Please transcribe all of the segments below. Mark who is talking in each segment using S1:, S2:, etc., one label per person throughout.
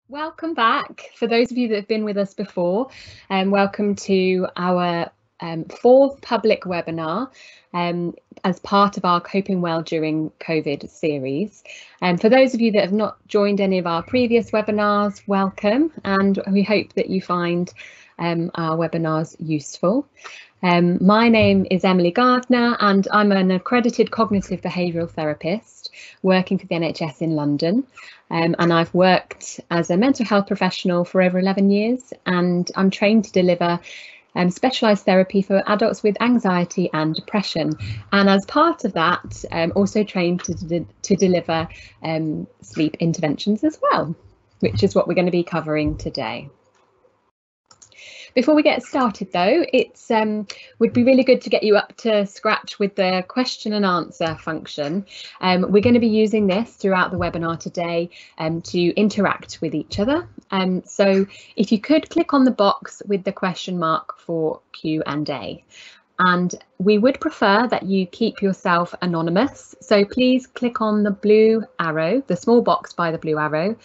S1: Welcome back. For those of you that have been with us before, welcome to our fourth public webinar as part of our Coping Well During COVID series. For those of you that have not joined any of our previous webinars, welcome, and we hope that you find our webinars useful. My name is Emily Gardner and I'm an accredited cognitive behavioural therapist working for the NHS in London. And I've worked as a mental health professional for over 11 years, and I'm trained to deliver specialised therapy for adults with anxiety and depression. And as part of that, also trained to deliver sleep interventions as well, which is what we're going to be covering today. Before we get started though, it's would be really good to get you up to scratch with the question and answer function. We're going to be using this throughout the webinar today to interact with each other. So if you could click on the box with the question mark for Q&A. And we would prefer that you keep yourself anonymous. So please click on the blue arrow, the small box by the blue arrow,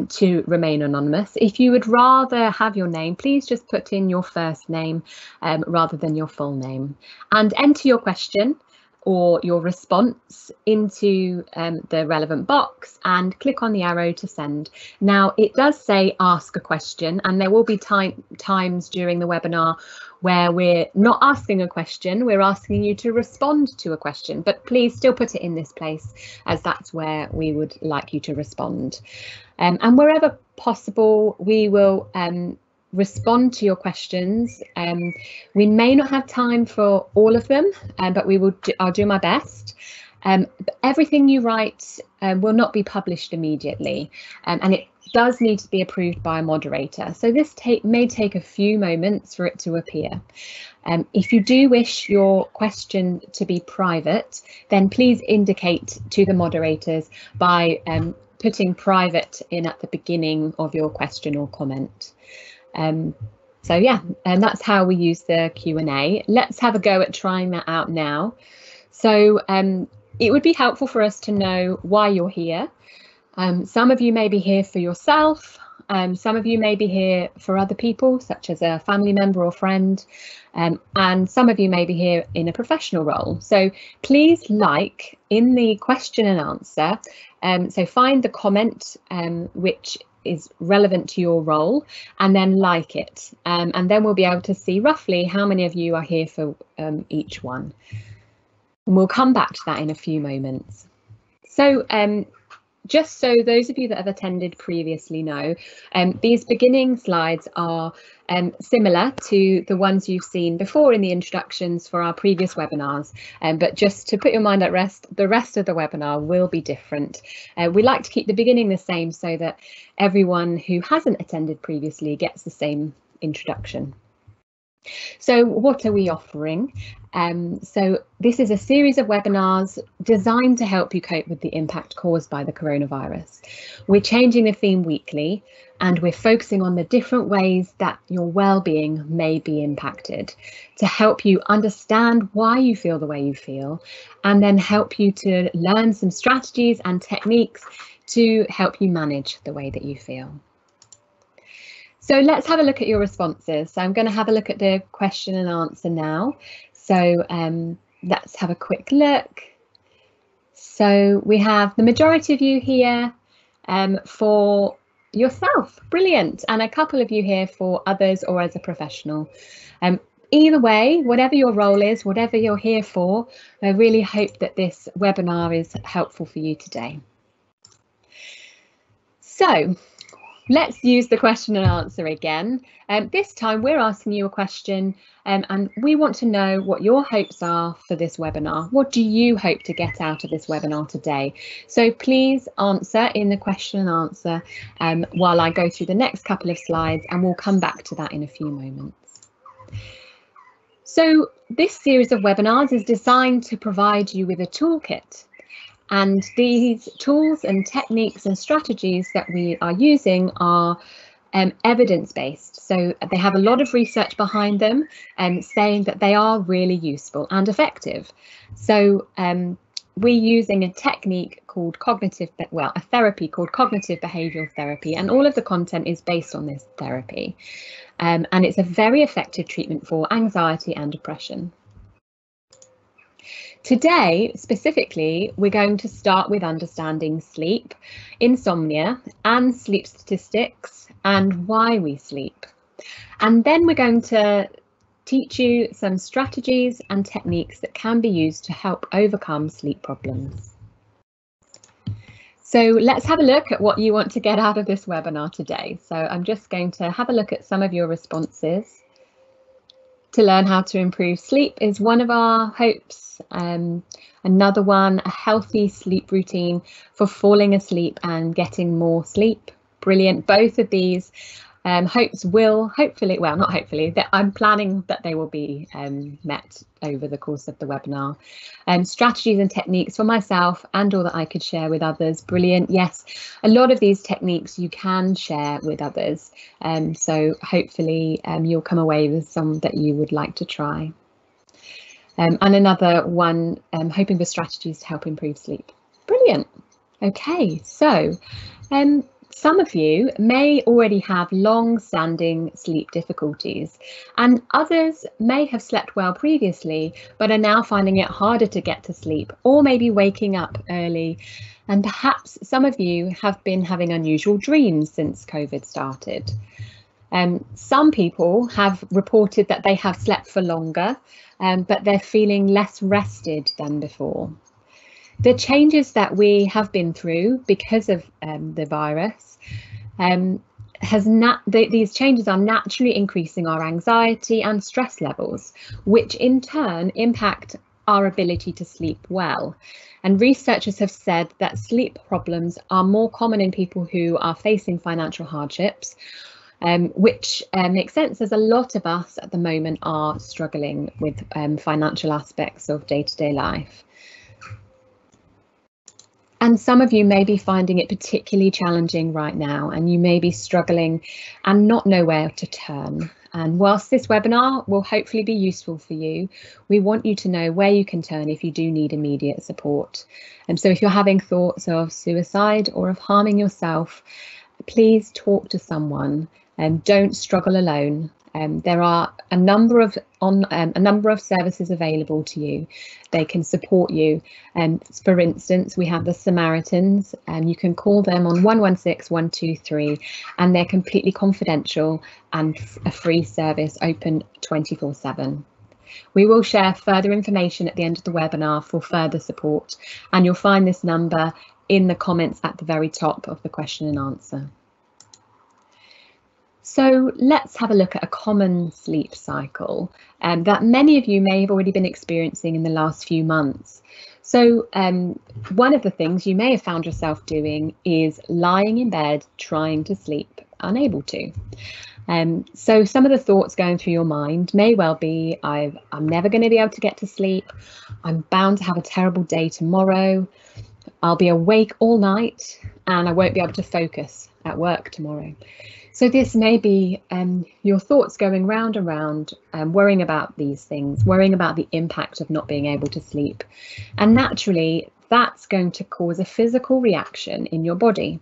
S1: to remain anonymous. If you would rather have your name, please just put in your first name rather than your full name, and enter your question or your response into the relevant box and click on the arrow to send. Now it does say ask a question, and there will be times during the webinar where we're not asking a question, we're asking you to respond to a question, but please still put it in this place as that's where we would like you to respond. And wherever possible, we will respond to your questions. We may not have time for all of them, but I'll do my best. But everything you write will not be published immediately, and it does need to be approved by a moderator. So this may take a few moments for it to appear. If you do wish your question to be private, then please indicate to the moderators by putting private in at the beginning of your question or comment. So yeah, and that's how we use the Q&A. Let's have a go at trying that out now. So it would be helpful for us to know why you're here. Some of you may be here for yourself. Some of you may be here for other people, such as a family member or friend, and some of you may be here in a professional role. So please like in the question and answer. So find the comment which is relevant to your role and then like it. And then we'll be able to see roughly how many of you are here for each one. And we'll come back to that in a few moments. So just so those of you that have attended previously know, these beginning slides are similar to the ones you've seen before in the introductions for our previous webinars, but just to put your mind at rest, the rest of the webinar will be different. We like to keep the beginning the same so that everyone who hasn't attended previously gets the same introduction. So what are we offering? So this is a series of webinars designed to help you cope with the impact caused by the coronavirus. We're changing the theme weekly, and we're focusing on the different ways that your well-being may be impacted to help you understand why you feel the way you feel, and then help you to learn some strategies and techniques to help you manage the way that you feel. So let's have a look at your responses. So I'm going to have a look at the question and answer now. So let's have a quick look. So we have the majority of you here for yourself, brilliant, and a couple of you here for others or as a professional. Either way, whatever your role is, whatever you're here for, I really hope that this webinar is helpful for you today. So let's use the question and answer again. This time we're asking you a question and we want to know what your hopes are for this webinar. What do you hope to get out of this webinar today? So please answer in the question and answer while I go through the next couple of slides, and we'll come back to that in a few moments. So this series of webinars is designed to provide you with a toolkit. And these tools and techniques and strategies that we are using are evidence-based. So they have a lot of research behind them saying that they are really useful and effective. So we're using a technique called a therapy called cognitive behavioural therapy, and all of the content is based on this therapy. And it's a very effective treatment for anxiety and depression. Today, specifically, we're going to start with understanding sleep, insomnia, and sleep statistics, and why we sleep. And then we're going to teach you some strategies and techniques that can be used to help overcome sleep problems. So let's have a look at what you want to get out of this webinar today. So I'm just going to have a look at some of your responses. To learn how to improve sleep is one of our hopes. Another one, a healthy sleep routine for falling asleep and getting more sleep. Brilliant. Both of these hopes will hopefully, well, not hopefully, that I'm planning that they will be met over the course of the webinar. Strategies and techniques for myself and all that I could share with others. Brilliant. Yes, a lot of these techniques you can share with others. So hopefully you'll come away with some that you would like to try. And another one, hoping for strategies to help improve sleep. Brilliant. Okay, so some of you may already have long-standing sleep difficulties, and others may have slept well previously but are now finding it harder to get to sleep, or maybe waking up early. And perhaps some of you have been having unusual dreams since COVID started. Some people have reported that they have slept for longer, but they're feeling less rested than before. The changes that we have been through because of the virus, these changes are naturally increasing our anxiety and stress levels, which in turn impact our ability to sleep well. And researchers have said that sleep problems are more common in people who are facing financial hardships, which makes sense as a lot of us at the moment are struggling with financial aspects of day-to-day life. And some of you may be finding it particularly challenging right now, and you may be struggling and not know where to turn. And whilst this webinar will hopefully be useful for you, we want you to know where you can turn if you do need immediate support. And so if you're having thoughts of suicide or of harming yourself, please talk to someone and don't struggle alone. There are a number of services available to you. They can support you. For instance, we have the Samaritans, and you can call them on 116 123, and they're completely confidential and a free service, open 24/7. We will share further information at the end of the webinar for further support, and you'll find this number in the comments at the very top of the question and answer. So let's have a look at a common sleep cycle that many of you may have already been experiencing in the last few months. So one of the things you may have found yourself doing is lying in bed, trying to sleep, unable to. So some of the thoughts going through your mind may well be, I'm never going to be able to get to sleep. I'm bound to have a terrible day tomorrow. I'll be awake all night and I won't be able to focus at work tomorrow. So this may be your thoughts going round and round, worrying about these things, worrying about the impact of not being able to sleep. And naturally, that's going to cause a physical reaction in your body.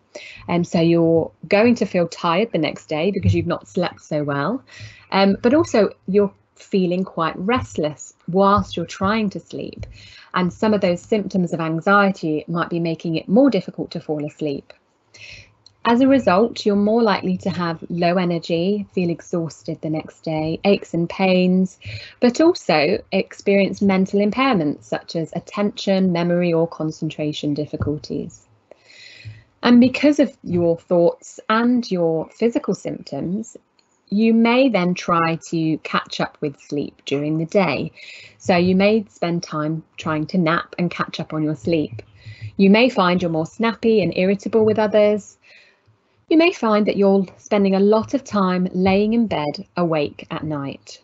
S1: And so you're going to feel tired the next day because you've not slept so well, but also you're feeling quite restless whilst you're trying to sleep. And some of those symptoms of anxiety might be making it more difficult to fall asleep. As a result, you're more likely to have low energy, feel exhausted the next day, aches and pains, but also experience mental impairments such as attention, memory, or concentration difficulties. And because of your thoughts and your physical symptoms, you may then try to catch up with sleep during the day. So you may spend time trying to nap and catch up on your sleep. You may find you're more snappy and irritable with others. You may find that you're spending a lot of time laying in bed awake at night.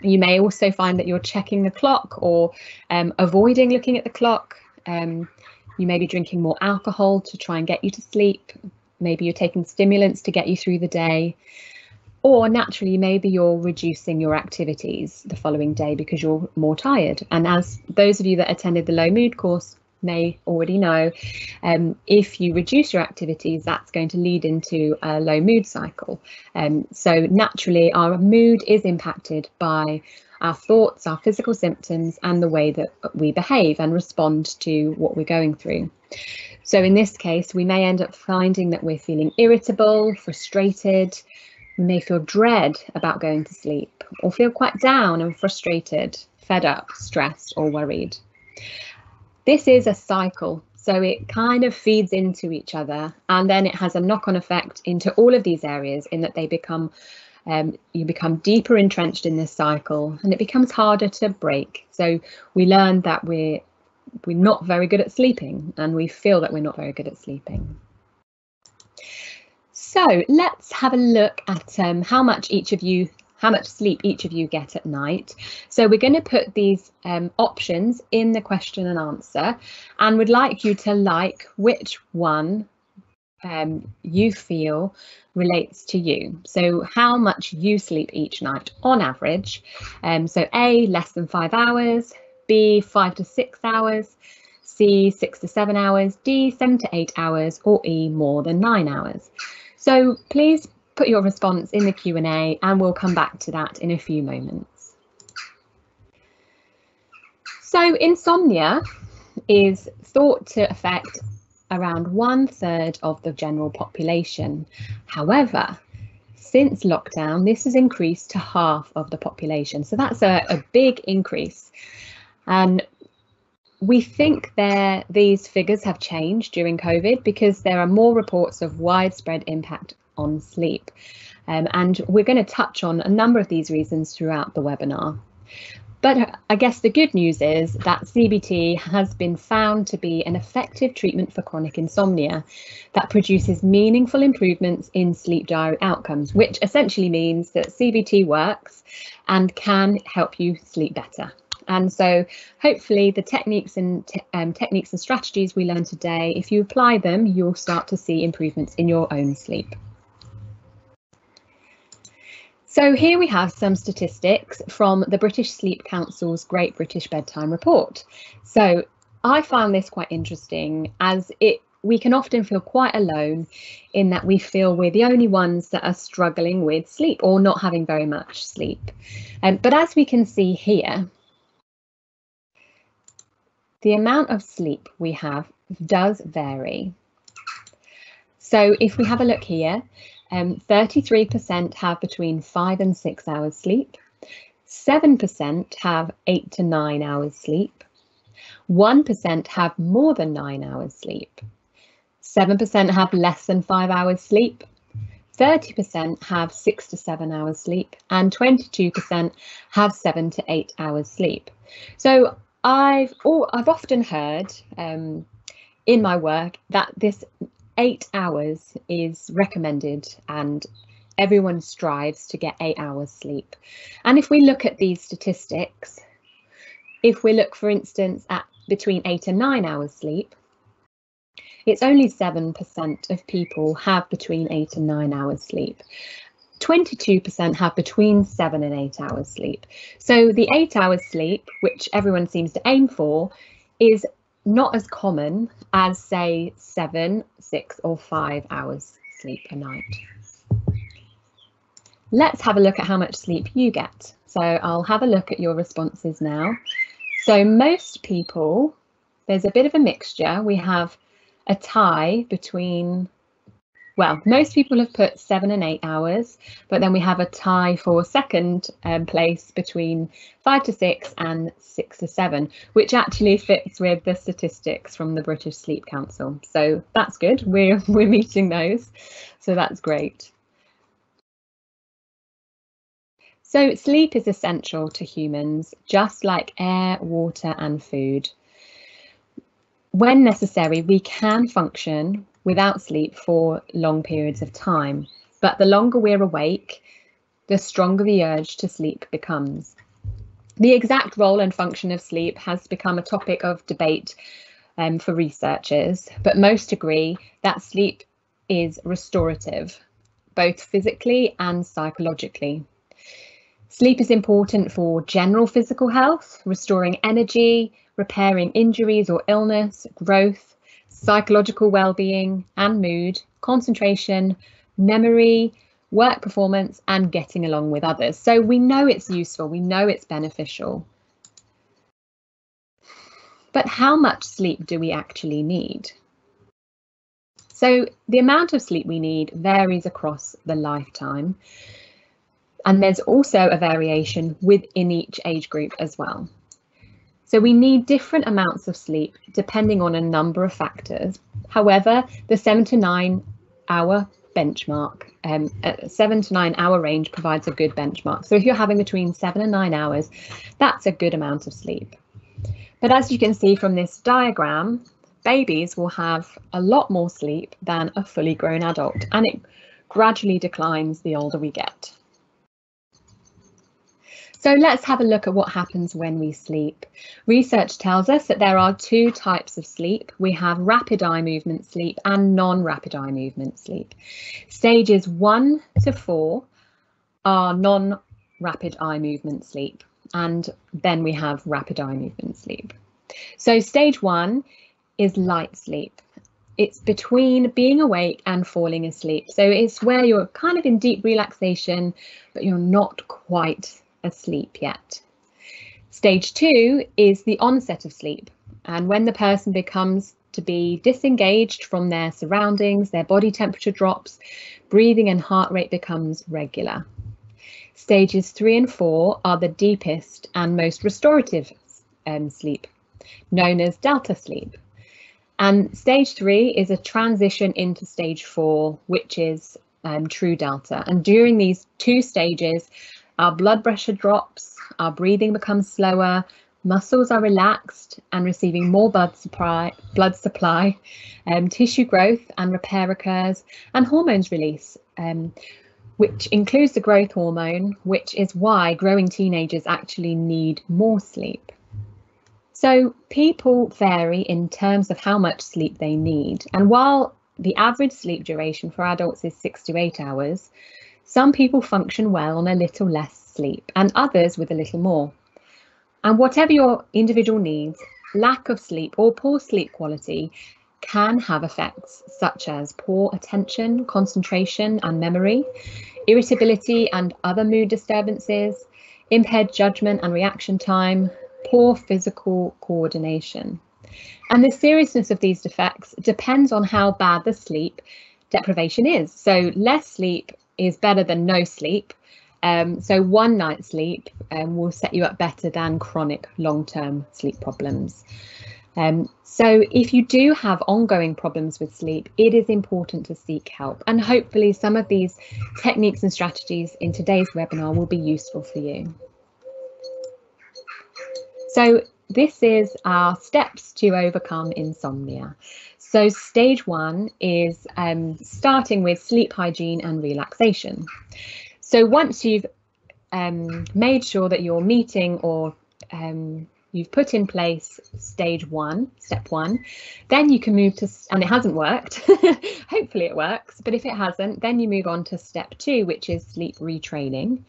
S1: You may also find that you're checking the clock or avoiding looking at the clock. You may be drinking more alcohol to try and get you to sleep. Maybe you're taking stimulants to get you through the day. Or naturally, maybe you're reducing your activities the following day because you're more tired. And as those of you that attended the low mood course may already know, if you reduce your activities, that's going to lead into a low mood cycle. So naturally, our mood is impacted by our thoughts, our physical symptoms, and the way that we behave and respond to what we're going through. So in this case, we may end up finding that we're feeling irritable, frustrated. We may feel dread about going to sleep, or feel quite down and frustrated, fed up, stressed, or worried. This is a cycle, so it kind of feeds into each other, and then it has a knock-on effect into all of these areas in that they become, you become deeper entrenched in this cycle, and it becomes harder to break. So we learn that we're not very good at sleeping, and we feel that we're not very good at sleeping. So let's have a look at how much sleep each of you get at night. So we're going to put these options in the question and answer, and would like you to like which one you feel relates to you. So how much you sleep each night on average. So A, less than 5 hours, B, 5 to 6 hours, C, 6 to 7 hours, D, 7 to 8 hours, or E, more than 9 hours. So please put your response in the Q&A, and we'll come back to that in a few moments. So insomnia is thought to affect around 1/3 of the general population. However, since lockdown, this has increased to half of the population. So that's a big increase. And we think these figures have changed during COVID because there are more reports of widespread impact on sleep. And we're going to touch on a number of these reasons throughout the webinar. But I guess the good news is that CBT has been found to be an effective treatment for chronic insomnia that produces meaningful improvements in sleep diary outcomes, which essentially means that CBT works and can help you sleep better. And so hopefully the techniques and strategies we learn today, if you apply them, you'll start to see improvements in your own sleep. So here we have some statistics from the British Sleep Council's Great British Bedtime Report. So I found this quite interesting, as we can often feel quite alone in that we feel we're the only ones that are struggling with sleep or not having very much sleep. But as we can see here, the amount of sleep we have does vary. So if we have a look here, 33% have between 5 and 6 hours sleep, 7% have 8 to 9 hours sleep, 1% have more than 9 hours sleep, 7% have less than 5 hours sleep, 30% have 6 to 7 hours sleep, and 22% have 7 to 8 hours sleep. So I've often heard in my work that this 8 hours is recommended and everyone strives to get 8 hours sleep. And if we look at these statistics, if we look, for instance, at between 8 and 9 hours sleep, it's only 7% of people have between 8 and 9 hours sleep. 22% have between 7 and 8 hours sleep. So the 8 hours sleep, which everyone seems to aim for, is not as common as, say, 7, 6 or 5 hours sleep a night. Let's have a look at how much sleep you get. So I'll have a look at your responses now. So most people, there's a bit of a mixture. We have a tie between, well, most people have put 7 and 8 hours, but then we have a tie for second place between 5 to 6 and 6 to 7, which actually fits with the statistics from the British Sleep Council. So that's good. We're meeting those. So that's great. So sleep is essential to humans, just like air, water and food. When necessary, we can function without sleep for long periods of time, but the longer we're awake, the stronger the urge to sleep becomes. The exact role and function of sleep has become a topic of debate for researchers, but most agree that sleep is restorative. both physically and psychologically. Sleep is important for general physical health, restoring energy, repairing injuries or illness, growth, psychological well-being and mood, concentration, memory, work performance, and getting along with others. So we know it's useful, we know it's beneficial. But how much sleep do we actually need? So the amount of sleep we need varies across the lifetime. And there's also a variation within each age group as well. So we need different amounts of sleep depending on a number of factors. However, the 7 to 9 hour benchmark, a 7 to 9 hour range provides a good benchmark. So if you're having between 7 and 9 hours, that's a good amount of sleep. But as you can see from this diagram, babies will have a lot more sleep than a fully grown adult, and it gradually declines the older we get. So let's have a look at what happens when we sleep. Research tells us that there are two types of sleep. We have rapid eye movement sleep and non-rapid eye movement sleep. Stages 1 to 4 are non-rapid eye movement sleep, and then we have rapid eye movement sleep. So stage 1 is light sleep. It's between being awake and falling asleep. So it's where you're kind of in deep relaxation, but you're not quite asleep yet. Stage 2 is the onset of sleep, and when the person becomes to be disengaged from their surroundings, their body temperature drops, breathing and heart rate becomes regular. Stages 3 and 4 are the deepest and most restorative sleep, known as delta sleep. And stage 3 is a transition into stage 4, which is true delta. And during these two stages, our blood pressure drops, our breathing becomes slower, muscles are relaxed and receiving more blood supply, tissue growth and repair occurs, and hormones release, which includes the growth hormone, which is why growing teenagers actually need more sleep. So people vary in terms of how much sleep they need. And while the average sleep duration for adults is 6 to 8 hours, some people function well on a little less sleep and others with a little more. And whatever your individual needs, lack of sleep or poor sleep quality can have effects such as poor attention, concentration and memory, irritability and other mood disturbances, impaired judgment and reaction time, poor physical coordination. And the seriousness of these defects depends on how bad the sleep deprivation is. So less sleep is better than no sleep. So one night's sleep will set you up better than chronic long-term sleep problems. So if you do have ongoing problems with sleep, it is important to seek help. And hopefully some of these techniques and strategies in today's webinar will be useful for you. So this is our steps to overcome insomnia. So stage 1 is starting with sleep hygiene and relaxation. So once you've made sure that you're meeting or you've put in place stage 1, step 1, then you can move to, and it hasn't worked, hopefully it works, but if it hasn't, then you move on to step 2, which is sleep retraining.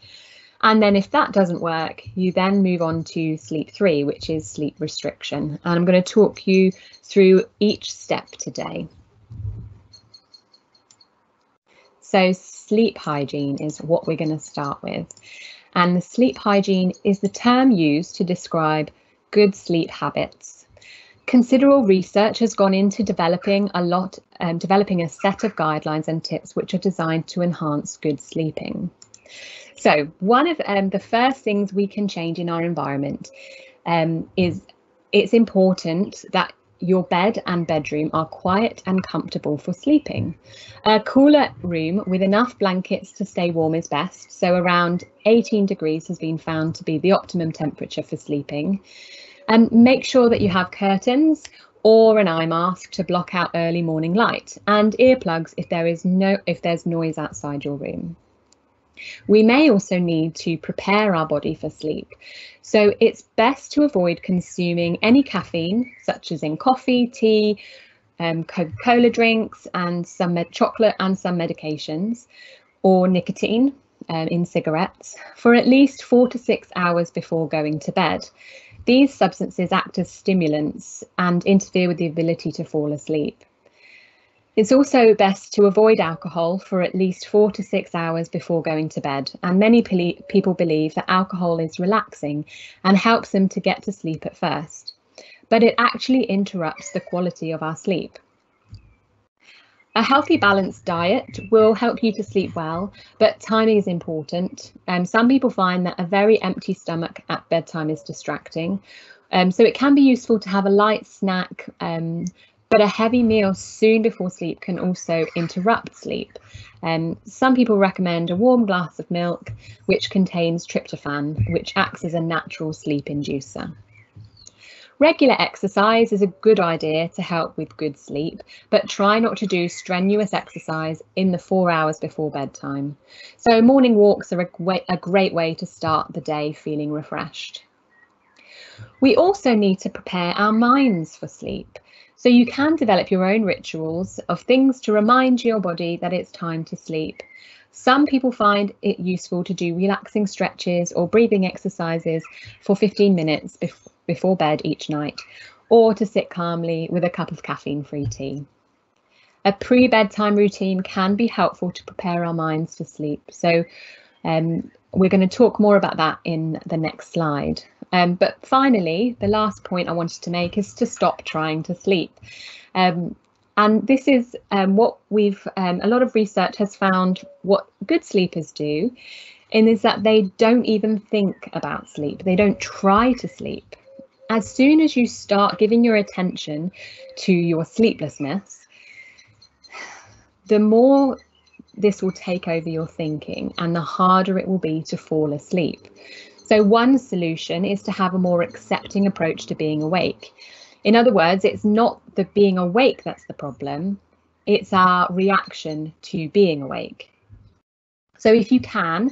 S1: And then if that doesn't work, you then move on to sleep 3, which is sleep restriction. And I'm going to talk you through each step today. So sleep hygiene is what we're going to start with. And the sleep hygiene is the term used to describe good sleep habits. Considerable research has gone into developing a set of guidelines and tips which are designed to enhance good sleeping. So one of the first things we can change in our environment is it's important that your bed and bedroom are quiet and comfortable for sleeping. A cooler room with enough blankets to stay warm is best. So around 18 degrees has been found to be the optimum temperature for sleeping. And make sure that you have curtains or an eye mask to block out early morning light, and earplugs if there's noise outside your room. We may also need to prepare our body for sleep. So it's best to avoid consuming any caffeine, such as in coffee, tea, Coca-Cola drinks, and some chocolate and some medications. or nicotine in cigarettes for at least 4 to 6 hours before going to bed. These substances act as stimulants and interfere with the ability to fall asleep. It's also best to avoid alcohol for at least 4 to 6 hours before going to bed, and many people believe that alcohol is relaxing and helps them to get to sleep at first, but it actually interrupts the quality of our sleep. A healthy, balanced diet will help you to sleep well, but timing is important. Some people find that a very empty stomach at bedtime is distracting, so it can be useful to have a light snack, but a heavy meal soon before sleep can also interrupt sleep. Some people recommend a warm glass of milk, which contains tryptophan, which acts as a natural sleep inducer. Regular exercise is a good idea to help with good sleep, but try not to do strenuous exercise in the 4 hours before bedtime. So morning walks are a great way to start the day feeling refreshed. We also need to prepare our minds for sleep. So you can develop your own rituals of things to remind your body that it's time to sleep. Some people find it useful to do relaxing stretches or breathing exercises for 15 minutes before bed each night, or to sit calmly with a cup of caffeine-free tea. A pre-bedtime routine can be helpful to prepare our minds for sleep. So we're going to talk more about that in the next slide. But finally, the last point I wanted to make is to stop trying to sleep. And this is what a lot of research has found what good sleepers do, and is that they don't even think about sleep. They don't try to sleep. As soon as you start giving your attention to your sleeplessness, the more this will take over your thinking and the harder it will be to fall asleep. So one solution is to have a more accepting approach to being awake. In other words, it's not the being awake that's the problem, it's our reaction to being awake. So if you can,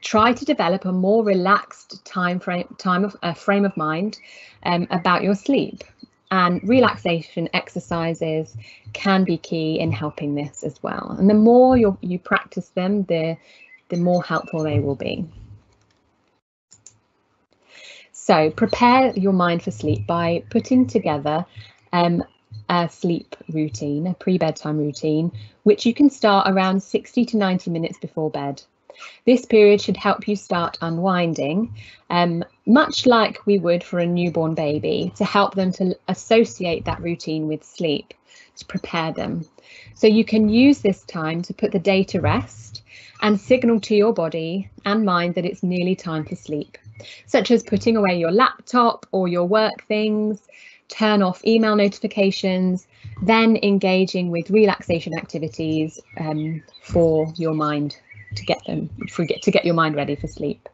S1: try to develop a more relaxed frame of mind about your sleep. And relaxation exercises can be key in helping this as well. And the more you practice them, the more helpful they will be. So prepare your mind for sleep by putting together a sleep routine, a pre-bedtime routine, which you can start around 60 to 90 minutes before bed. This period should help you start unwinding, much like we would for a newborn baby, to help them to associate that routine with sleep, to prepare them. So you can use this time to put the day to rest and signal to your body and mind that it's nearly time for sleep, such as putting away your laptop or your work things, turn off email notifications, then engaging with relaxation activities for your mind to get your mind ready for sleep.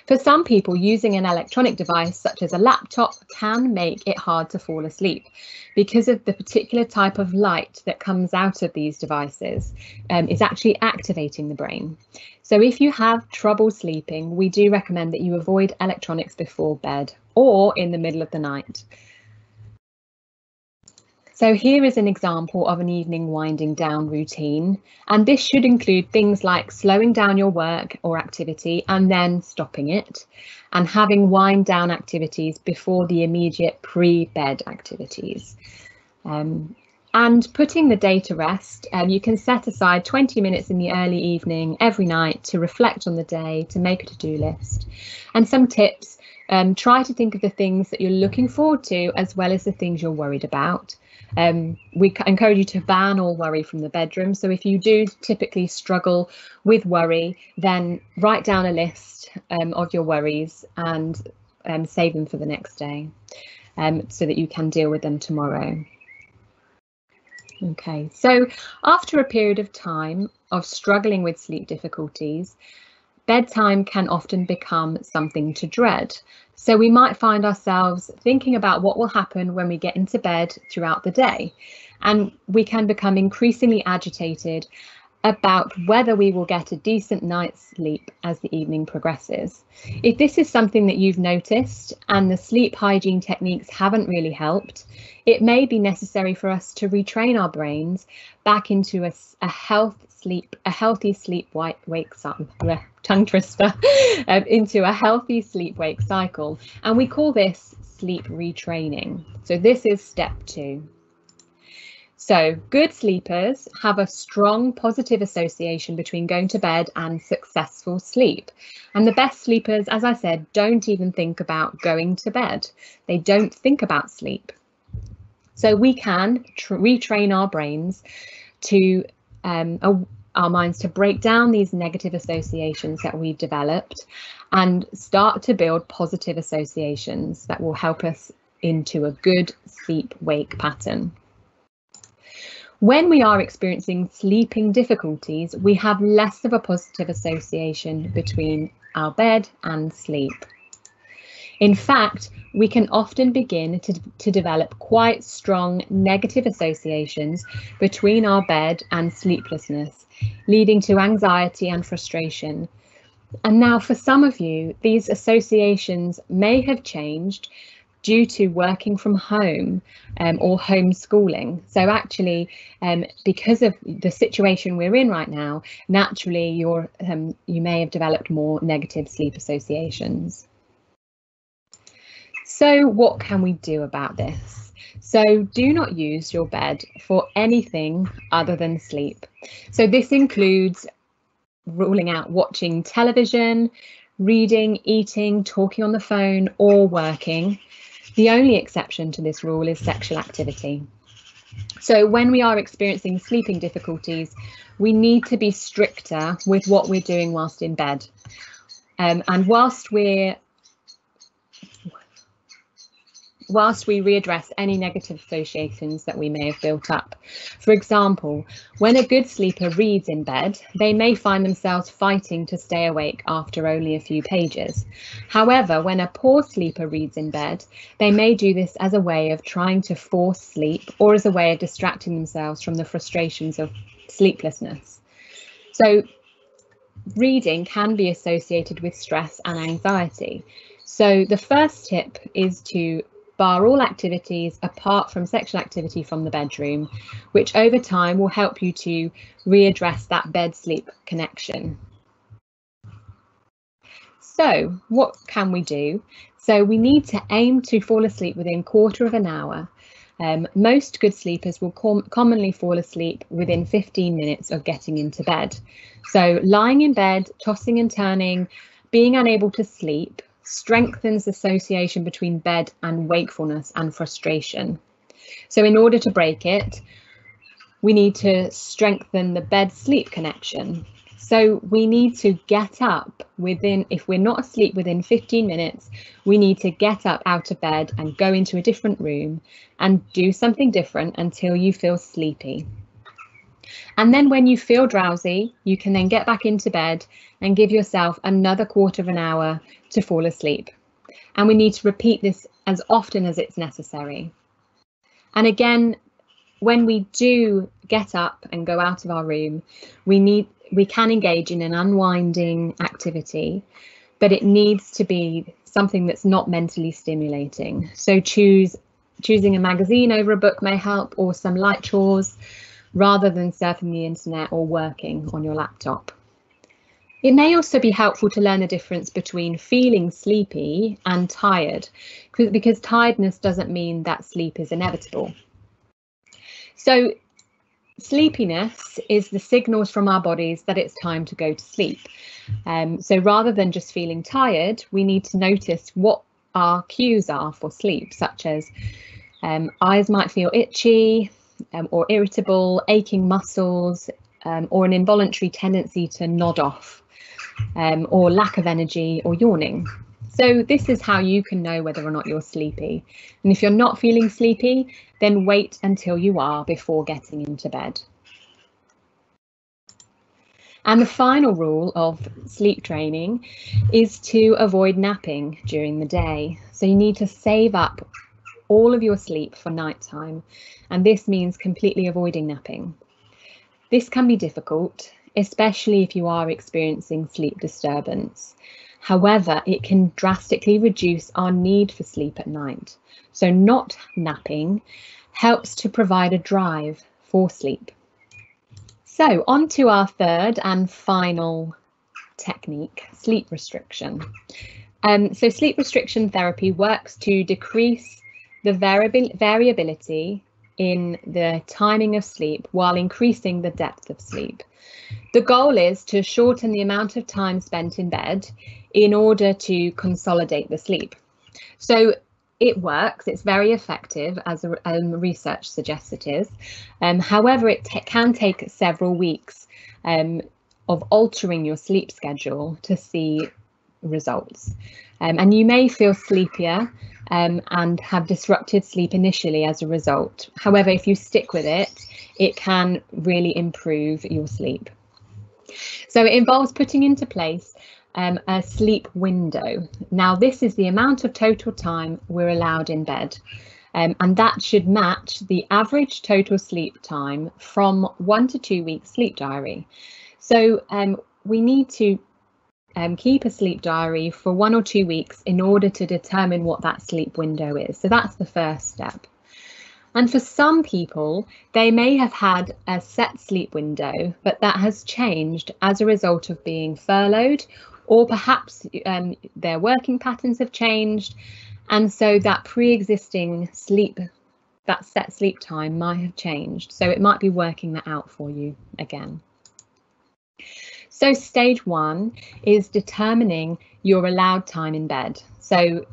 S1: For some people, using an electronic device such as a laptop can make it hard to fall asleep because of the particular type of light that comes out of these devices is actually activating the brain. So if you have trouble sleeping, we do recommend that you avoid electronics before bed or in the middle of the night. So here is an example of an evening winding down routine, and this should include things like slowing down your work or activity and then stopping it, and having wind down activities before the immediate pre-bed activities. And putting the day to rest, you can set aside 20 minutes in the early evening every night to reflect on the day, to make a to-do list. And some tips, try to think of the things that you're looking forward to as well as the things you're worried about. We encourage you to ban all worry from the bedroom. So if you do typically struggle with worry, then write down a list of your worries and save them for the next day so that you can deal with them tomorrow. Okay, so after a period of time of struggling with sleep difficulties, bedtime can often become something to dread. So we might find ourselves thinking about what will happen when we get into bed throughout the day, and we can become increasingly agitated about whether we will get a decent night's sleep as the evening progresses. If this is something that you've noticed and the sleep hygiene techniques haven't really helped, it may be necessary for us to retrain our brains back into a healthy sleep-wake cycle, tongue twister, into a healthy sleep-wake cycle, and we call this sleep retraining. So this is step 2. So good sleepers have a strong positive association between going to bed and successful sleep. And the best sleepers, as I said, don't even think about going to bed. They don't think about sleep. So we can retrain our brains to our minds to break down these negative associations that we've developed and start to build positive associations that will help us into a good sleep-wake pattern. When we are experiencing sleeping difficulties, we have less of a positive association between our bed and sleep. In fact, we can often begin to develop quite strong negative associations between our bed and sleeplessness, leading to anxiety and frustration. And now for some of you, these associations may have changed due to working from home or homeschooling. So actually, because of the situation we're in right now, naturally you may have developed more negative sleep associations. So what can we do about this? So do not use your bed for anything other than sleep. So this includes ruling out watching television, reading, eating, talking on the phone, or working. The only exception to this rule is sexual activity. So when we are experiencing sleeping difficulties, we need to be stricter with what we're doing whilst in bed. And whilst we readdress any negative associations that we may have built up. For example, when a good sleeper reads in bed, they may find themselves fighting to stay awake after only a few pages. However, when a poor sleeper reads in bed, they may do this as a way of trying to force sleep or as a way of distracting themselves from the frustrations of sleeplessness. So reading can be associated with stress and anxiety. So the first tip is to bar all activities apart from sexual activity from the bedroom, which over time will help you to readdress that bed-sleep connection. So what can we do? So we need to aim to fall asleep within a quarter of an hour. Most good sleepers will commonly fall asleep within 15 minutes of getting into bed. So lying in bed, tossing and turning, being unable to sleep, strengthens association between bed and wakefulness and frustration. So in order to break it, we need to strengthen the bed-sleep connection. So we need to get up if we're not asleep within 15 minutes, we need to get up out of bed and go into a different room and do something different until you feel sleepy. And then when you feel drowsy, you can then get back into bed and give yourself another quarter of an hour to fall asleep. And we need to repeat this as often as it's necessary. And again, when we do get up and go out of our room, we can engage in an unwinding activity, but it needs to be something that's not mentally stimulating. So choosing a magazine over a book may help, or some light chores, rather than surfing the internet or working on your laptop. It may also be helpful to learn the difference between feeling sleepy and tired, because tiredness doesn't mean that sleep is inevitable. So sleepiness is the signals from our bodies that it's time to go to sleep. So rather than just feeling tired, we need to notice what our cues are for sleep, such as eyes might feel itchy, or irritable, aching muscles, or an involuntary tendency to nod off, or lack of energy or yawning. So this is how you can know whether or not you're sleepy. And if you're not feeling sleepy, then wait until you are before getting into bed. And the final rule of sleep training is to avoid napping during the day. So you need to save up all of your sleep for nighttime, and this means completely avoiding napping. This can be difficult, especially if you are experiencing sleep disturbance. However, it can drastically reduce our need for sleep at night. So not napping helps to provide a drive for sleep. So on to our third and final technique, sleep restriction. So sleep restriction therapy works to decrease the variability in the timing of sleep while increasing the depth of sleep. The goal is to shorten the amount of time spent in bed in order to consolidate the sleep. So it works, it's very effective, as research suggests it is. However, it can take several weeks of altering your sleep schedule to see results. And you may feel sleepier and have disrupted sleep initially as a result. However, if you stick with it, it can really improve your sleep. So it involves putting into place a sleep window. Now, this is the amount of total time we're allowed in bed, and that should match the average total sleep time from 1 to 2 weeks sleep diary. So we need to keep a sleep diary for 1 or 2 weeks in order to determine what that sleep window is. So that's the first step. And for some people, they may have had a set sleep window, but that has changed as a result of being furloughed, or perhaps their working patterns have changed. And so that pre-existing sleep, that set sleep time might have changed. So it might be working that out for you again. So stage 1 is determining your allowed time in bed. So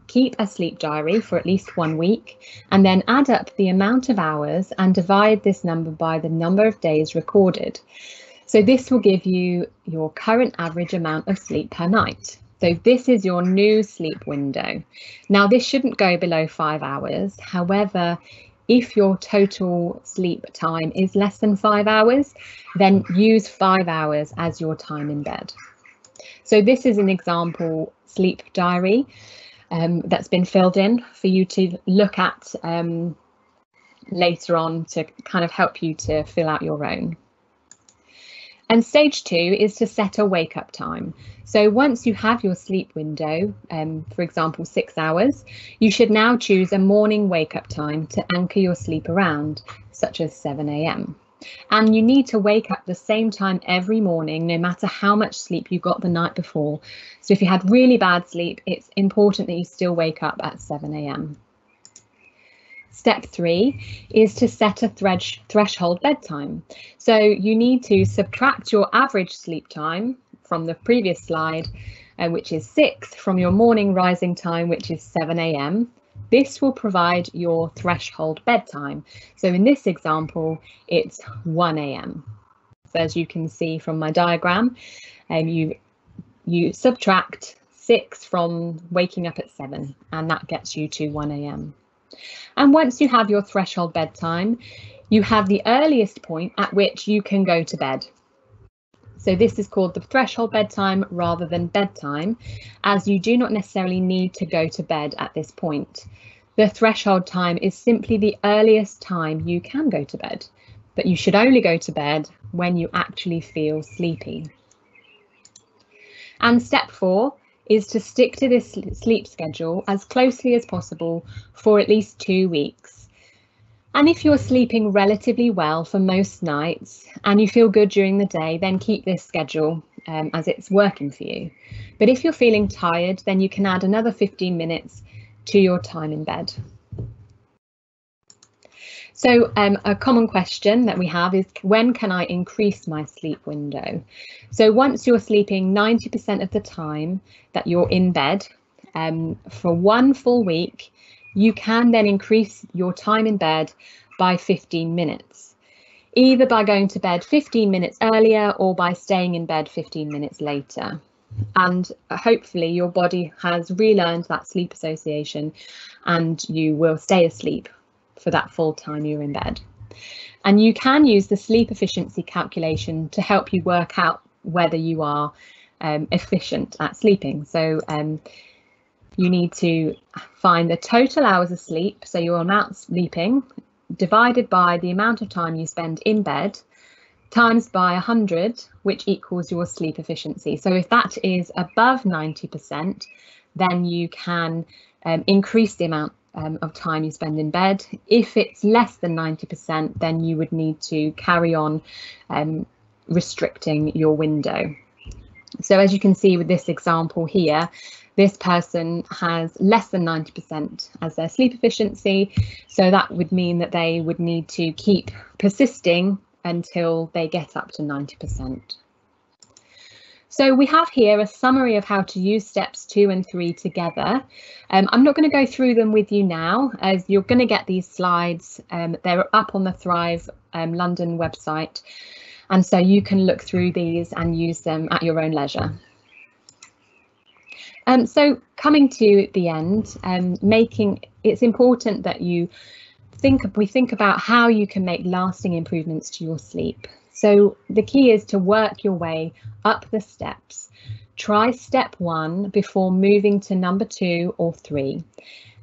S1: keep a sleep diary for at least 1 week and then add up the amount of hours and divide this number by the number of days recorded. So this will give you your current average amount of sleep per night. So this is your new sleep window. Now this shouldn't go below 5 hours. However, if your total sleep time is less than 5 hours, then use 5 hours as your time in bed. So this is an example sleep diary that's been filled in for you to look at later on to kind of help you to fill out your own. And stage 2 is to set a wake up time. So once you have your sleep window, for example, 6 hours, you should now choose a morning wake up time to anchor your sleep around, such as 7 AM. And you need to wake up the same time every morning, no matter how much sleep you got the night before. So if you had really bad sleep, it's important that you still wake up at 7 AM. Step 3 is to set a threshold bedtime. So you need to subtract your average sleep time from the previous slide, which is 6, from your morning rising time, which is 7 AM. This will provide your threshold bedtime. So in this example, it's 1 AM. So as you can see from my diagram, you subtract 6 from waking up at 7, and that gets you to 1 AM. And once you have your threshold bedtime, you have the earliest point at which you can go to bed. So this is called the threshold bedtime rather than bedtime, as you do not necessarily need to go to bed at this point. The threshold time is simply the earliest time you can go to bed, but you should only go to bed when you actually feel sleepy. And step 4 is to stick to this sleep schedule as closely as possible for at least 2 weeks. And if you're sleeping relatively well for most nights and you feel good during the day, then keep this schedule as it's working for you. But if you're feeling tired, then you can add another 15 minutes to your time in bed. So a common question that we have is, when can I increase my sleep window? So once you're sleeping 90% of the time that you're in bed for 1 full week, you can then increase your time in bed by 15 minutes, either by going to bed 15 minutes earlier or by staying in bed 15 minutes later. And hopefully your body has relearned that sleep association and you will stay asleep for that full time you're in bed. And you can use the sleep efficiency calculation to help you work out whether you are efficient at sleeping. So you need to find the total hours of sleep, so your amount sleeping divided by the amount of time you spend in bed, times by 100, which equals your sleep efficiency. So if that is above 90%, then you can increase the amount of time you spend in bed. If it's less than 90%, then you would need to carry on restricting your window. So as you can see with this example here, this person has less than 90% as their sleep efficiency. So that would mean that they would need to keep persisting until they get up to 90%. So we have here a summary of how to use steps 2 and 3 together. I'm not going to go through them with you now, as you're going to get these slides. They're up on the Thrive London website, and so you can look through these and use them at your own leisure. So coming to the end, it's important that we think about how you can make lasting improvements to your sleep. So the key is to work your way up the steps. Try step 1 before moving to number 2 or 3,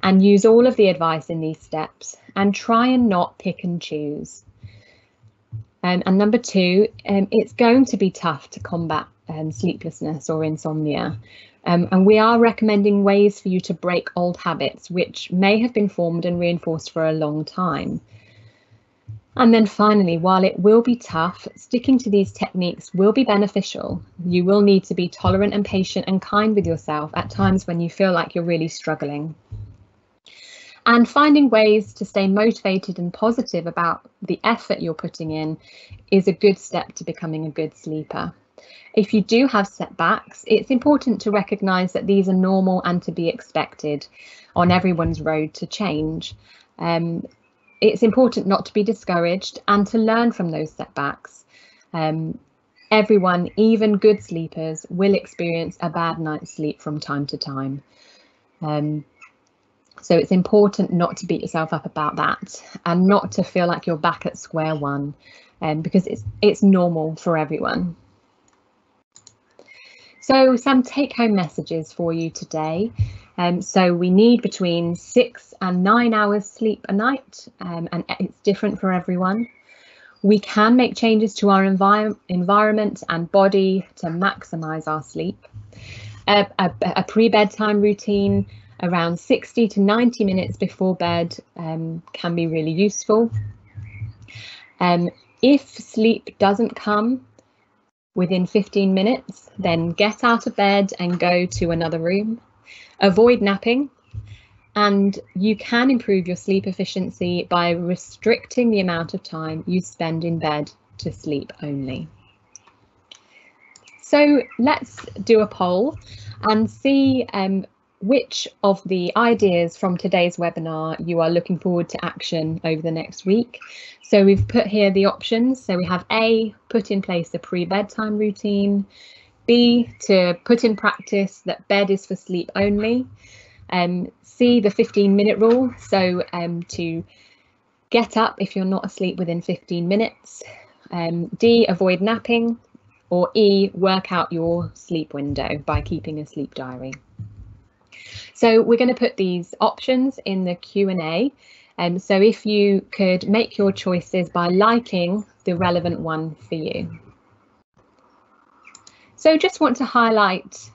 S1: and use all of the advice in these steps and try and not pick and choose. And number 2, it's going to be tough to combat sleeplessness or insomnia. And we are recommending ways for you to break old habits which may have been formed and reinforced for a long time. And then finally, while it will be tough, sticking to these techniques will be beneficial. You will need to be tolerant and patient and kind with yourself at times when you feel like you're really struggling. And finding ways to stay motivated and positive about the effort you're putting in is a good step to becoming a good sleeper. If you do have setbacks, it's important to recognise that these are normal and to be expected on everyone's road to change. It's important not to be discouraged and to learn from those setbacks. Everyone, even good sleepers, will experience a bad night's sleep from time to time. So it's important not to beat yourself up about that and not to feel like you're back at square one, because it's normal for everyone. So some take-home messages for you today. So we need between 6 and 9 hours sleep a night, and it's different for everyone. We can make changes to our environment and body to maximise our sleep. A pre-bedtime routine around 60 to 90 minutes before bed can be really useful. If sleep doesn't come within 15 minutes, then get out of bed and go to another room. Avoid napping, and you can improve your sleep efficiency by restricting the amount of time you spend in bed to sleep only. So let's do a poll and see which of the ideas from today's webinar you are looking forward to action over the next week. So we've put here the options. So we have A, put in place a pre-bedtime routine. B, to put in practice that bed is for sleep only. C, the 15-minute rule. So to get up if you're not asleep within 15 minutes. D, avoid napping. Or E, work out your sleep window by keeping a sleep diary. So we're going to put these options in the Q&A. So if you could make your choices by liking the relevant one for you. So just want to highlight,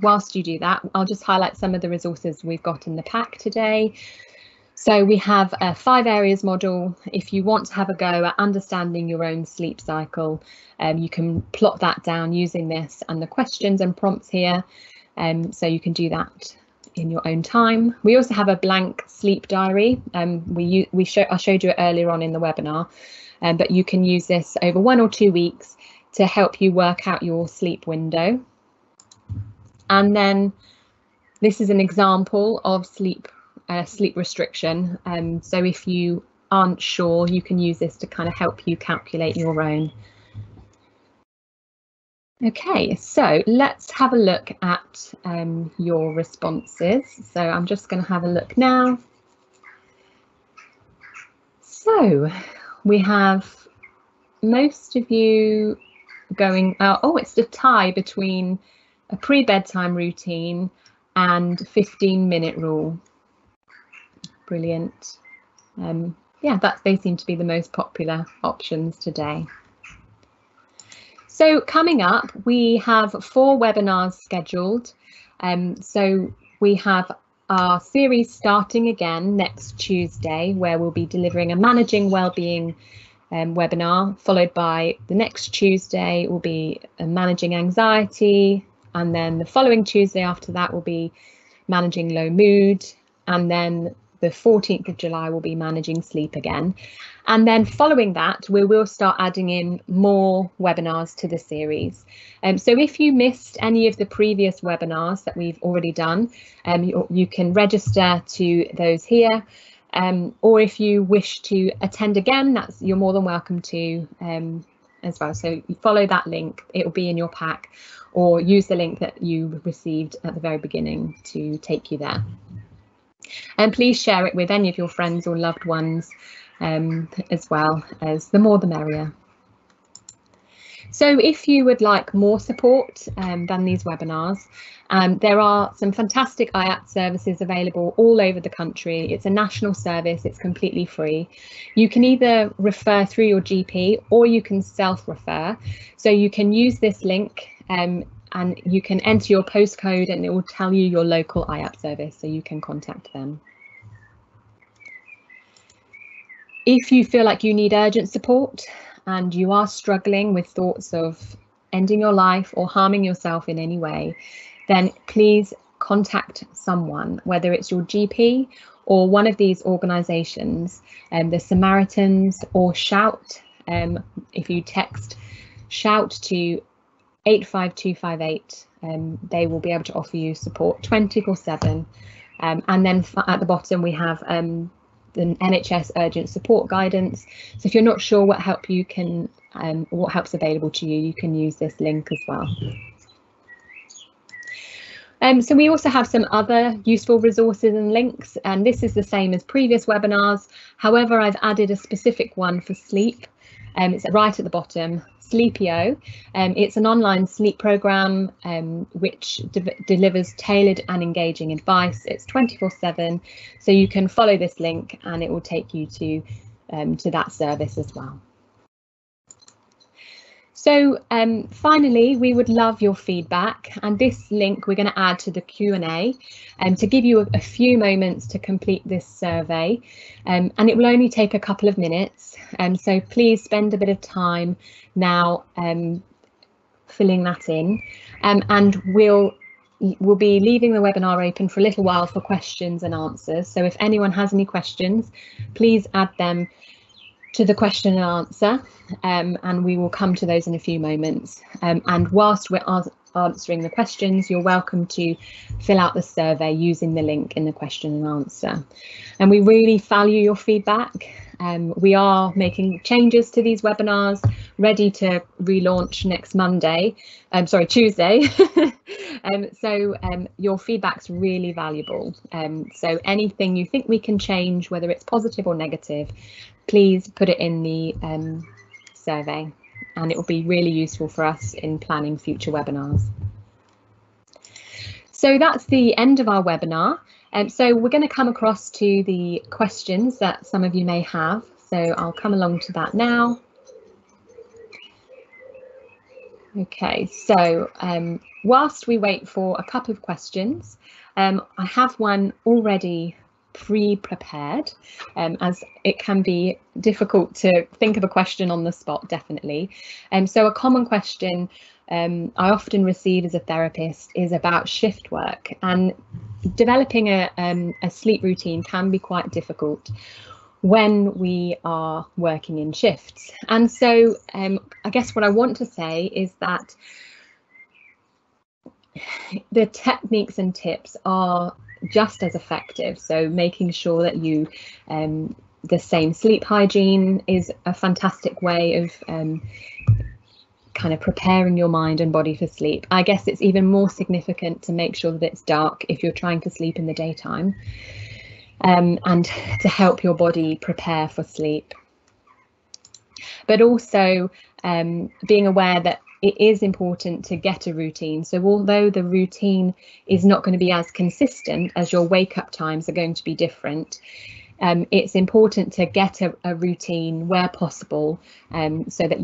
S1: whilst you do that, I'll just highlight some of the resources we've got in the pack today. So we have a 5 areas model. If you want to have a go at understanding your own sleep cycle, you can plot that down using this and the questions and prompts here. So you can do that in your own time. We also have a blank sleep diary. I showed you it earlier on in the webinar, but you can use this over 1 or 2 weeks to help you work out your sleep window. And then this is an example of sleep restriction. So if you aren't sure, you can use this to kind of help you calculate your own. Okay, so let's have a look at your responses. So I'm just going to have a look now. So we have most of you going, oh, it's a tie between a pre-bedtime routine and 15-minute rule. Brilliant. Yeah, they seem to be the most popular options today. So coming up, we have 4 webinars scheduled. So we have our series starting again next Tuesday, where we'll be delivering a Managing Wellbeing webinar, followed by the next Tuesday will be a Managing Anxiety, and then the following Tuesday after that will be Managing Low Mood, and then the 14th of July will be Managing Sleep again. And then following that, we will start adding in more webinars to the series. So if you missed any of the previous webinars that we've already done, you can register to those here. Or if you wish to attend again, you're more than welcome to as well. So you follow that link, it will be in your pack, or use the link that you received at the very beginning to take you there. And please share it with any of your friends or loved ones, as well, as the more the merrier. So if you would like more support than these webinars, there are some fantastic IAPT services available all over the country. It's a national service, it's completely free. You can either refer through your GP or you can self-refer. So you can use this link and you can enter your postcode and it will tell you your local IAPT service, so you can contact them. If you feel like you need urgent support and you are struggling with thoughts of ending your life or harming yourself in any way, then please contact someone, whether it's your GP or one of these organisations, the Samaritans, or Shout. If you text Shout to 85258, they will be able to offer you support 24/7. And then at the bottom we have the NHS urgent support guidance. So if you're not sure what help you can, what help's available to you, you can use this link as well. So we also have some other useful resources and links, and this is the same as previous webinars. However, I've added a specific one for sleep. It's right at the bottom. Sleepio. It's an online sleep program which delivers tailored and engaging advice. It's 24/7, so you can follow this link and it will take you to that service as well. So finally, we would love your feedback, and this link we're going to add to the Q&A to give you a few moments to complete this survey, and it will only take a couple of minutes, so please spend a bit of time now filling that in, and we'll be leaving the webinar open for a little while for questions and answers. So if anyone has any questions, please add them to the question and answer, and we will come to those in a few moments. And whilst we're answering the questions, you're welcome to fill out the survey using the link in the question and answer. And we really value your feedback. We are making changes to these webinars, ready to relaunch next Tuesday. So your feedback's really valuable. So anything you think we can change, whether it's positive or negative, please put it in the survey, and it will be really useful for us in planning future webinars. So that's the end of our webinar. So we're going to come across to the questions that some of you may have. So I'll come along to that now. Okay, so whilst we wait for a couple of questions, I have one already pre-prepared, as it can be difficult to think of a question on the spot, definitely. So a common question I often receive as a therapist is about shift work, and developing a sleep routine can be quite difficult when we are working in shifts. And so I guess what I want to say is that the techniques and tips are just as effective. So making sure that you the same sleep hygiene is a fantastic way of kind of preparing your mind and body for sleep. I guess it's even more significant to make sure that it's dark if you're trying to sleep in the daytime, and to help your body prepare for sleep. But also being aware that it is important to get a routine. So although the routine is not going to be as consistent, as your wake up times are going to be different, it's important to get a routine where possible, so that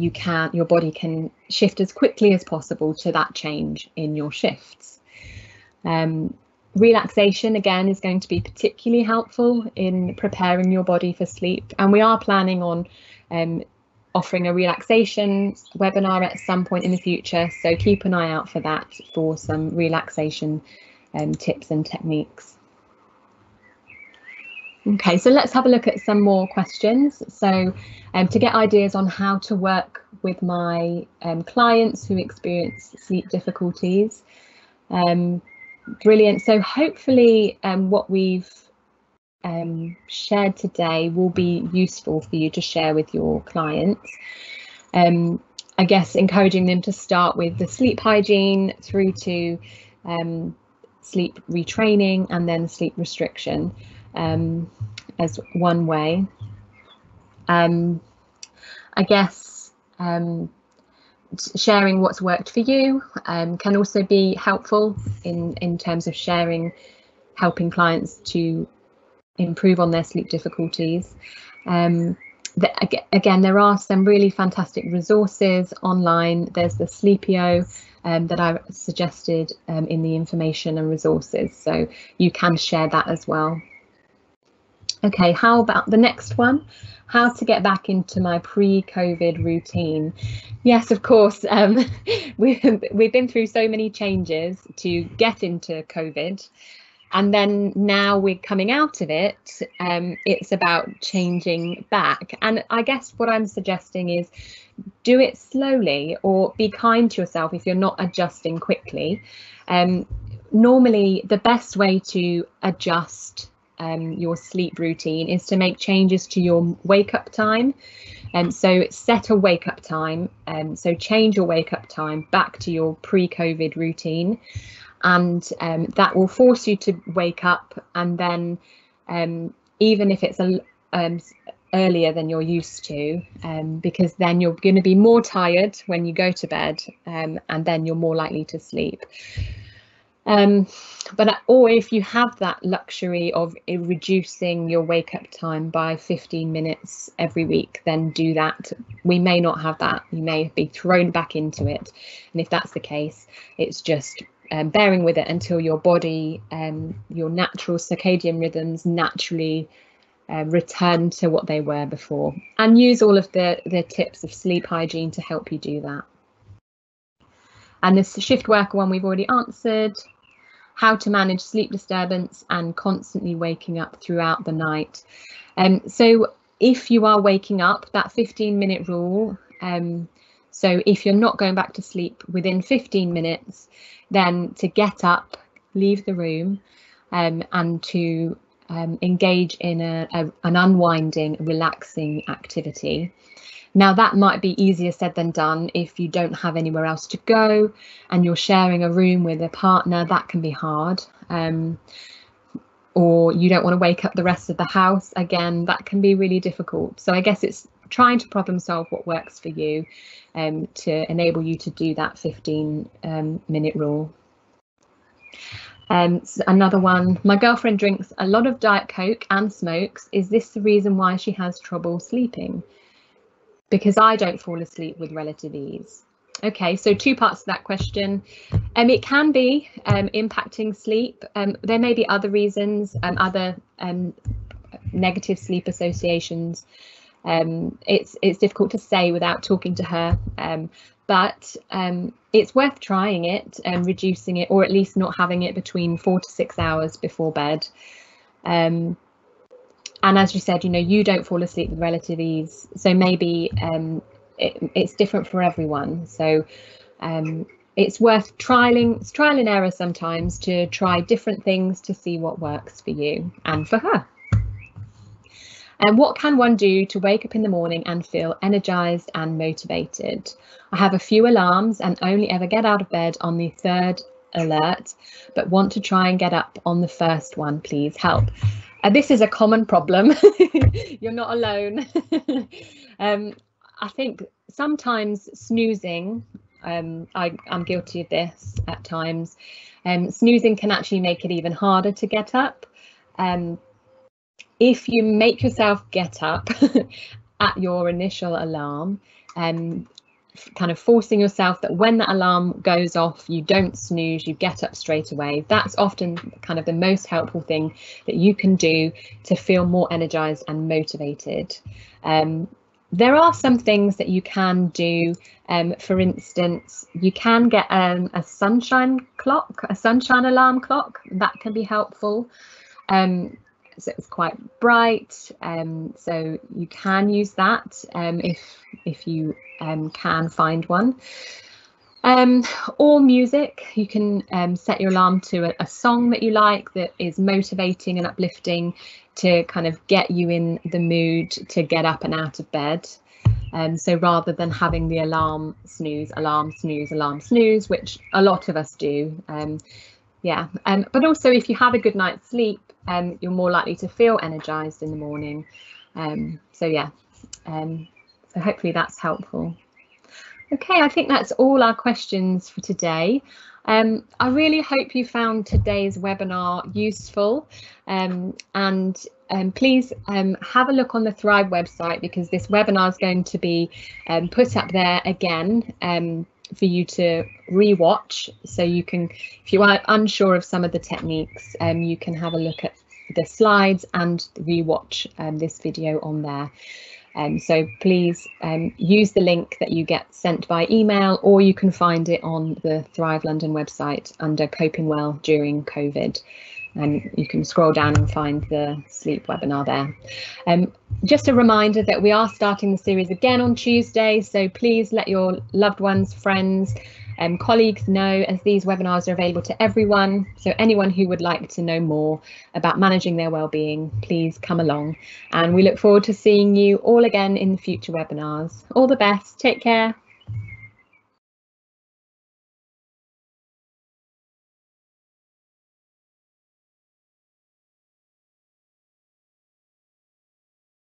S1: your body can shift as quickly as possible to that change in your shifts. Relaxation again is going to be particularly helpful in preparing your body for sleep, and we are planning on offering a relaxation webinar at some point in the future, so keep an eye out for that, for some relaxation tips and techniques. Okay, so let's have a look at some more questions. So to get ideas on how to work with my clients who experience sleep difficulties. Brilliant. So hopefully what we've shared today will be useful for you to share with your clients. I guess encouraging them to start with the sleep hygiene through to sleep retraining and then sleep restriction as one way. I guess sharing what's worked for you can also be helpful in terms of helping clients to improve on their sleep difficulties. Again, there are some really fantastic resources online. There's the Sleepio that I suggested in the information and resources, so you can share that as well. Okay, how about the next one? How to get back into my pre-COVID routine. Yes, of course, we've been through so many changes to get into COVID, and then now we're coming out of it. It's about changing back, and I guess what I'm suggesting is do it slowly, or be kind to yourself if you're not adjusting quickly. Normally the best way to adjust your sleep routine is to make changes to your wake up time. So set a wake up time, so change your wake up time back to your pre-COVID routine, and that will force you to wake up, and then even if it's earlier than you're used to, because then you're going to be more tired when you go to bed, and then you're more likely to sleep. Or if you have that luxury of reducing your wake up time by 15 minutes every week, then do that. We may not have that. You may be thrown back into it. And if that's the case, it's just bearing with it until your body, your natural circadian rhythms naturally return to what they were before. And use all of the tips of sleep hygiene to help you do that. And this shift worker one we've already answered. How to manage sleep disturbance and constantly waking up throughout the night. So if you are waking up, that 15-minute rule, so if you're not going back to sleep within 15 minutes, then to get up, leave the room, and to engage in an unwinding, relaxing activity. Now that might be easier said than done if you don't have anywhere else to go and you're sharing a room with a partner. That can be hard, or you don't want to wake up the rest of the house. Again, that can be really difficult. So I guess it's trying to problem solve what works for you to enable you to do that 15-minute rule. So another one, my girlfriend drinks a lot of Diet Coke and smokes. Is this the reason why she has trouble sleeping? Because I don't fall asleep with relative ease. Okay, so two parts to that question. It can be impacting sleep. There may be other reasons, other negative sleep associations. It's difficult to say without talking to her, but it's worth trying it and reducing it, or at least not having it between 4 to 6 hours before bed. And as you said, you don't fall asleep with relative ease, so maybe it's different for everyone. So it's worth trial and error sometimes to try different things to see what works for you and for her. And what can one do to wake up in the morning and feel energized and motivated? I have a few alarms and only ever get out of bed on the third alert, but want to try and get up on the first one. Please help. This is a common problem. You're not alone. I think sometimes snoozing, I'm guilty of this at times. Snoozing can actually make it even harder to get up. if you make yourself get up at your initial alarm, kind of forcing yourself that when that alarm goes off, you don't snooze, you get up straight away. That's often kind of the most helpful thing that you can do to feel more energized and motivated. There are some things that you can do. For instance, you can get a sunshine clock, a sunshine alarm clock. That can be helpful. So it's quite bright, so you can use that if you can find one. Or music. You can set your alarm to a song that you like, that is motivating and uplifting, to kind of get you in the mood to get up and out of bed. So rather than having the alarm snooze, alarm snooze, alarm snooze, which a lot of us do. But also if you have a good night's sleep, you're more likely to feel energized in the morning. So hopefully that's helpful. Okay, I think that's all our questions for today. I really hope you found today's webinar useful, and please have a look on the Thrive website, because this webinar is going to be put up there again for you to re-watch. So you can, if you are unsure of some of the techniques, you can have a look at the slides and re-watch this video on there. So please use the link that you get sent by email, or you can find it on the Thrive London website under Coping Well During COVID. And you can scroll down and find the sleep webinar there. Just a reminder that we are starting the series again on Tuesday, so please let your loved ones, friends, colleagues know, as these webinars are available to everyone. So anyone who would like to know more about managing their well-being, please come along, and we look forward to seeing you all again in future webinars. All the best, take care.